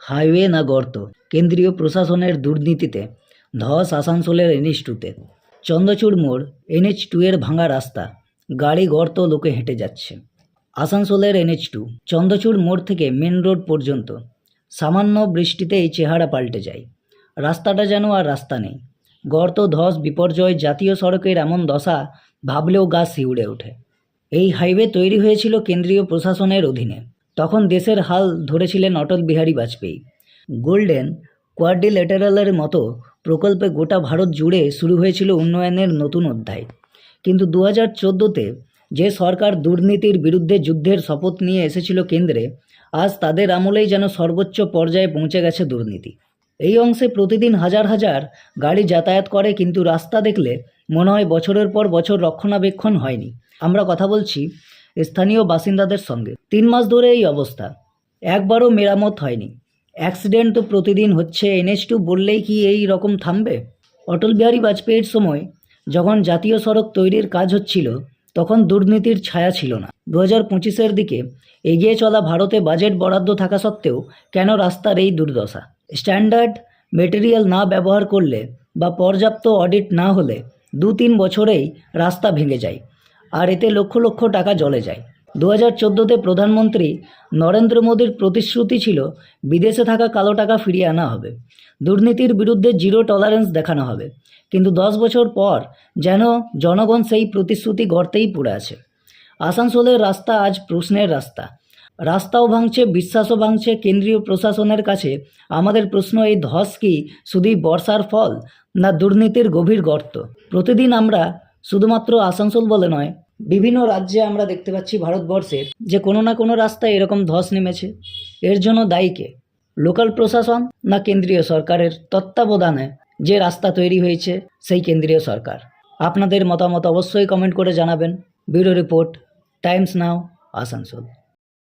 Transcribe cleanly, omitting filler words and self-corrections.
Highway না গর্ত, কেন্দ্রীয় প্রশাসনের দুর্নীতিতে ধস আসানসোলের NH2-তে। চন্দ্রচূড় মোড়, NH2 এর ভাঙা রাস্তা, গাড়ি গর্ত, লোকে হেঁটে যাচ্ছে। আসানসোলের NH2 চন্দ্রচূড় মোড় থেকে মেন রোড পর্যন্ত সামান্য বৃষ্টিতেই চেহারা পাল্টে যায়। রাস্তাটা যেন আর রাস্তা নেই। গর্ত, ধস, বিপর্যয়, জাতীয় সড়কের এমন দশা ভাবলেও গা শিউড়ে ওঠে। এই হাইওয়ে তৈরি হয়েছিল কেন্দ্রীয় প্রশাসনের অধীনে। তখন দেশের হাল ধরেছিলেন অটল বিহারী বাজপেয়ী। গোল্ডেন কোয়াড্রিল্যাটারালের মতো প্রকল্পে গোটা ভারত জুড়ে শুরু হয়েছিল উন্নয়নের নতুন অধ্যায়। কিন্তু 2014-তে যে সরকার দুর্নীতির বিরুদ্ধে যুদ্ধের শপথ নিয়ে এসেছিল কেন্দ্রে, আজ তাদের আমলেই যেন সর্বোচ্চ পর্যায়ে পৌঁছে গেছে দুর্নীতি। এই অংশে প্রতিদিন হাজার হাজার গাড়ি যাতায়াত করে, কিন্তু রাস্তা দেখলে মনে হয় বছরের পর বছর রক্ষণাবেক্ষণ হয়নি। আমরা কথা বলছি স্থানীয় বাসিন্দাদের সঙ্গে। 3 মাস ধরে এই অবস্থা, একবারও মেরামত হয়নি। অ্যাক্সিডেন্ট তো প্রতিদিন হচ্ছে। NH2 বললেই কি এই রকম থামবে? অটল বিহারী বাজপেয়ীর সময় যখন জাতীয় সড়ক তৈরির কাজ হচ্ছিল, তখন দুর্নীতির ছায়া ছিল না। 2025-এর দিকে এগিয়ে চলা ভারতে বাজেট বরাদ্দ থাকা সত্ত্বেও কেন রাস্তার এই দুর্দশা? স্ট্যান্ডার্ড মেটেরিয়াল না ব্যবহার করলে বা পর্যাপ্ত অডিট না হলে 2-3 বছরেই রাস্তা ভেঙে যায়, আর এতে লক্ষ লক্ষ টাকা জলে যায়। 2014-তে প্রধানমন্ত্রী নরেন্দ্র মোদীর প্রতিশ্রুতি ছিল বিদেশে থাকা কালো টাকা ফিরিয়ে আনা হবে, দুর্নীতির বিরুদ্ধে জিরো টলারেন্স দেখানো হবে। কিন্তু 10 বছর পর যেন জনগণ সেই প্রতিশ্রুতি গর্তেই পড়ে আছে। আসানসোলের রাস্তা আজ প্রশ্নের রাস্তা। রাস্তাও ভাঙছে, বিশ্বাসও ভাঙছে কেন্দ্রীয় প্রশাসনের কাছে। আমাদের প্রশ্ন, এই ধস কি শুধুই বর্ষার ফল, না দুর্নীতির গভীর গর্ত? প্রতিদিন আমরা শুধুমাত্র আসানসোল বলে নয়, বিভিন্ন রাজ্যে আমরা দেখতে পাচ্ছি ভারতবর্ষের যে কোনো না কোনো রাস্তায় এরকম ধস নেমেছে। এর জন্য দায়ী কে? লোকাল প্রশাসন না কেন্দ্রীয় সরকারের তত্ত্বাবধানে যে রাস্তা তৈরি হয়েছে সেই কেন্দ্রীয় সরকার? আপনাদের মতামত অবশ্যই কমেন্ট করে জানাবেন। ব্যুরো রিপোর্ট, টাইমস নাও, আসানসোল।